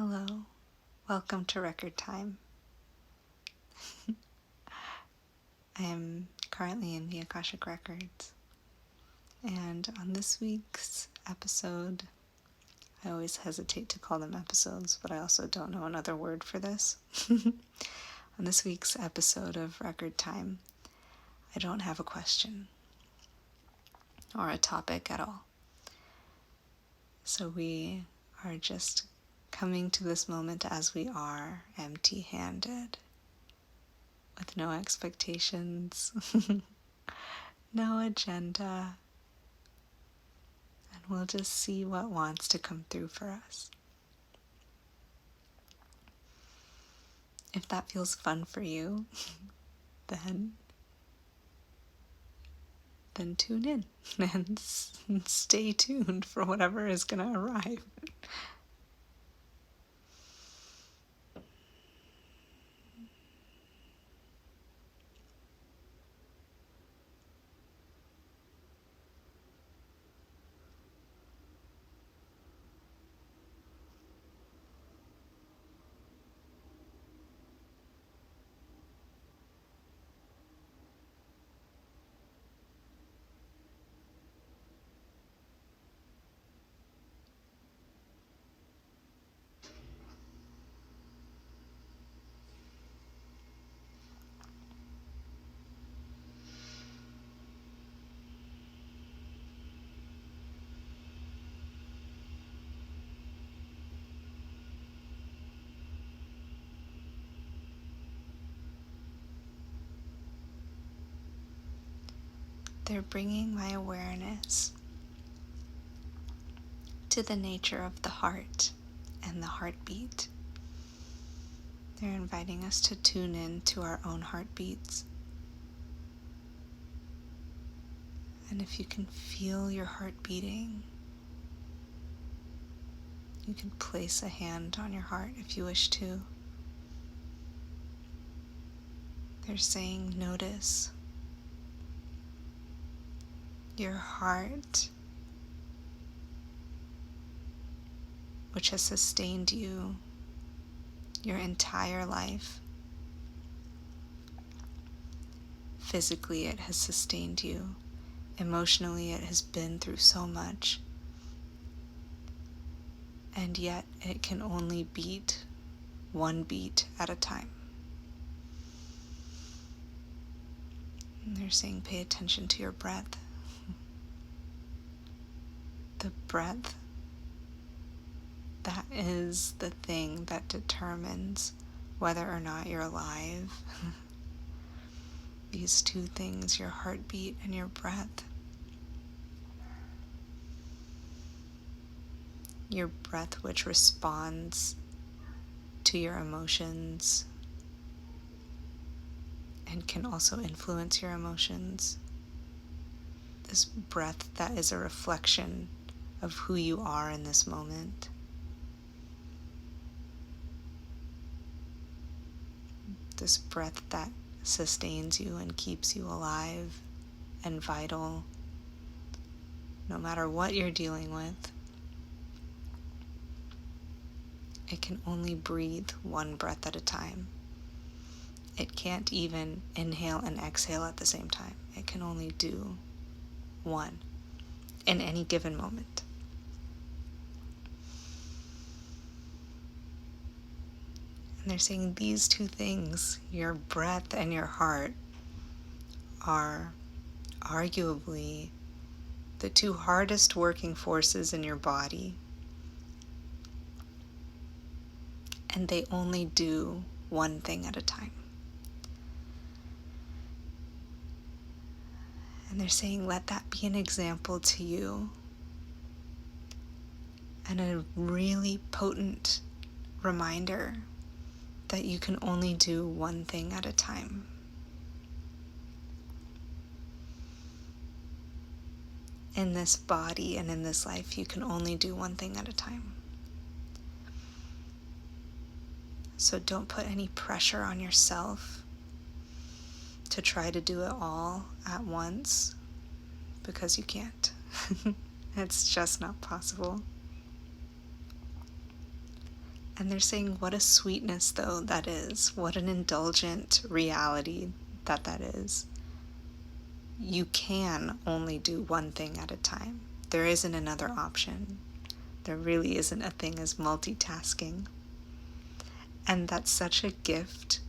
Hello, welcome to Record Time. I am currently in the Akashic Records, and on this week's episode, I always hesitate to call them episodes, but I also don't know another word for this. On this week's episode of Record Time, I don't have a question or a topic at all. So we are just coming to this moment as we are, empty-handed, with no expectations, no agenda, and we'll just see what wants to come through for us. If that feels fun for you, then tune in and stay tuned for whatever is going to arrive. They're bringing my awareness to the nature of the heart and the heartbeat. They're inviting us to tune in to our own heartbeats. And if you can feel your heart beating, you can place a hand on your heart if you wish to. They're saying, notice your heart, which has sustained you your entire life. Physically, it has sustained you. Emotionally, it has been through so much. And yet, it can only beat one beat at a time. And they're saying, pay attention to your breath. The breath, that is the thing that determines whether or not you're alive. These two things, your heartbeat and your breath. Your breath, which responds to your emotions and can also influence your emotions. This breath that is a reflection of who you are in this moment. This breath that sustains you and keeps you alive and vital, no matter what you're dealing with. It can only breathe one breath at a time. It can't even inhale and exhale at the same time. It can only do one in any given moment. And they're saying these two things, your breath and your heart, are arguably the two hardest working forces in your body. And they only do one thing at a time. And they're saying, let that be an example to you and a really potent reminder that you can only do one thing at a time. In this body and in this life, you can only do one thing at a time. So don't put any pressure on yourself to try to do it all at once, because you can't. It's just not possible. And they're saying what a sweetness, though, that is. What an indulgent reality that is. You can only do one thing at a time. There isn't another option. There really isn't a thing as multitasking. And that's such a gift,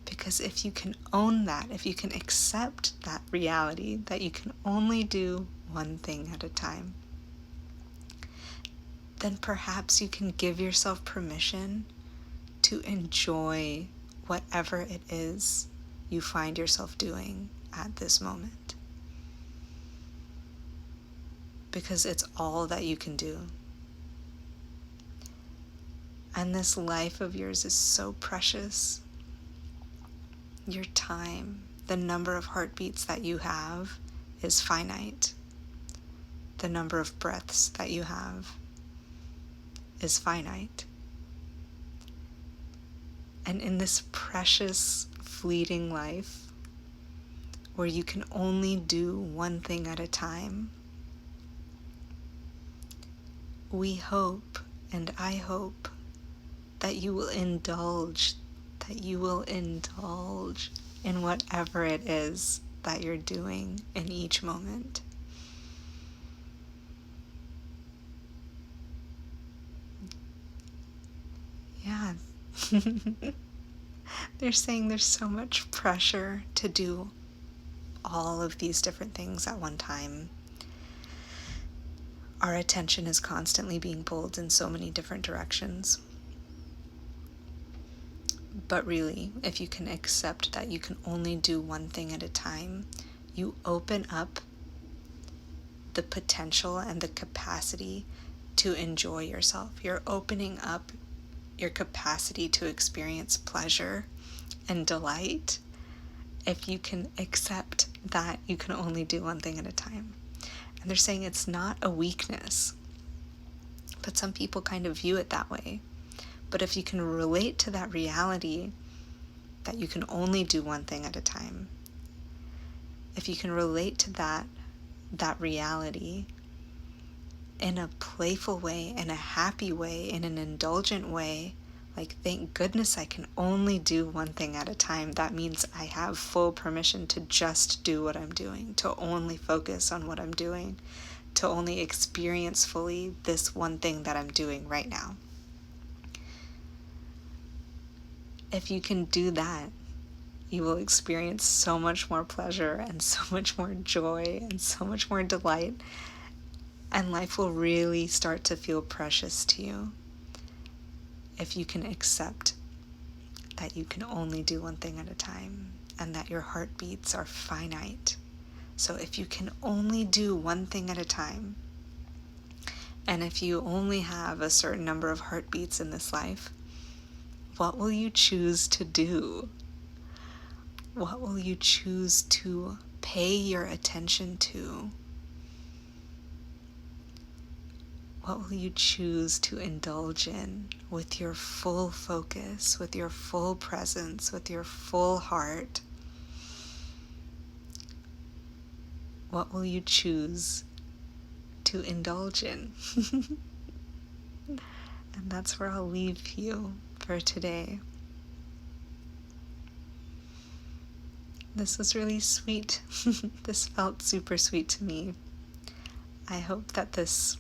because if you can own that, if you can accept that reality, that you can only do one thing at a time, then perhaps you can give yourself permission to enjoy whatever it is you find yourself doing at this moment. Because it's all that you can do. And this life of yours is so precious. Your time, the number of heartbeats that you have is finite. The number of breaths that you have is finite. And in this precious, fleeting life, where you can only do one thing at a time, we hope, and I hope, that you will indulge in whatever it is that you're doing in each moment. Yeah. They're saying there's so much pressure to do all of these different things at one time. Our attention is constantly being pulled in so many different directions. But really, if you can accept that you can only do one thing at a time, you open up the potential and the capacity to enjoy yourself. You're opening up your capacity to experience pleasure and delight if you can accept that you can only do one thing at a time. And they're saying it's not a weakness, but some people kind of view it that way. But if you can relate to that reality that you can only do one thing at a time, if you can relate to that reality in a playful way, in a happy way, in an indulgent way, like, thank goodness I can only do one thing at a time. That means I have full permission to just do what I'm doing, to only focus on what I'm doing, to only experience fully this one thing that I'm doing right now. If you can do that, you will experience so much more pleasure and so much more joy and so much more delight, and life will really start to feel precious to you if you can accept that you can only do one thing at a time and that your heartbeats are finite. So if you can only do one thing at a time, and if you only have a certain number of heartbeats in this life, what will you choose to do? What will you choose to pay your attention to? What will you choose to indulge in with your full focus, with your full presence, with your full heart? What will you choose to indulge in? And that's where I'll leave you for today. This was really sweet. This felt super sweet to me. I hope that this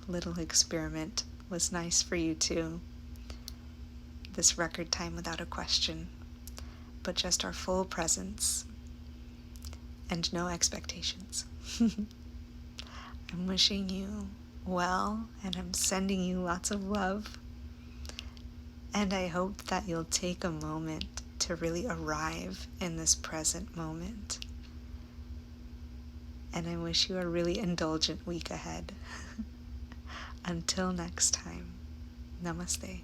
little experiment was nice for you too. This record time without a question, but just our full presence and no expectations. I'm wishing you well, and I'm sending you lots of love. And I hope that you'll take a moment to really arrive in this present moment. And I wish you a really indulgent week ahead. Until next time, namaste.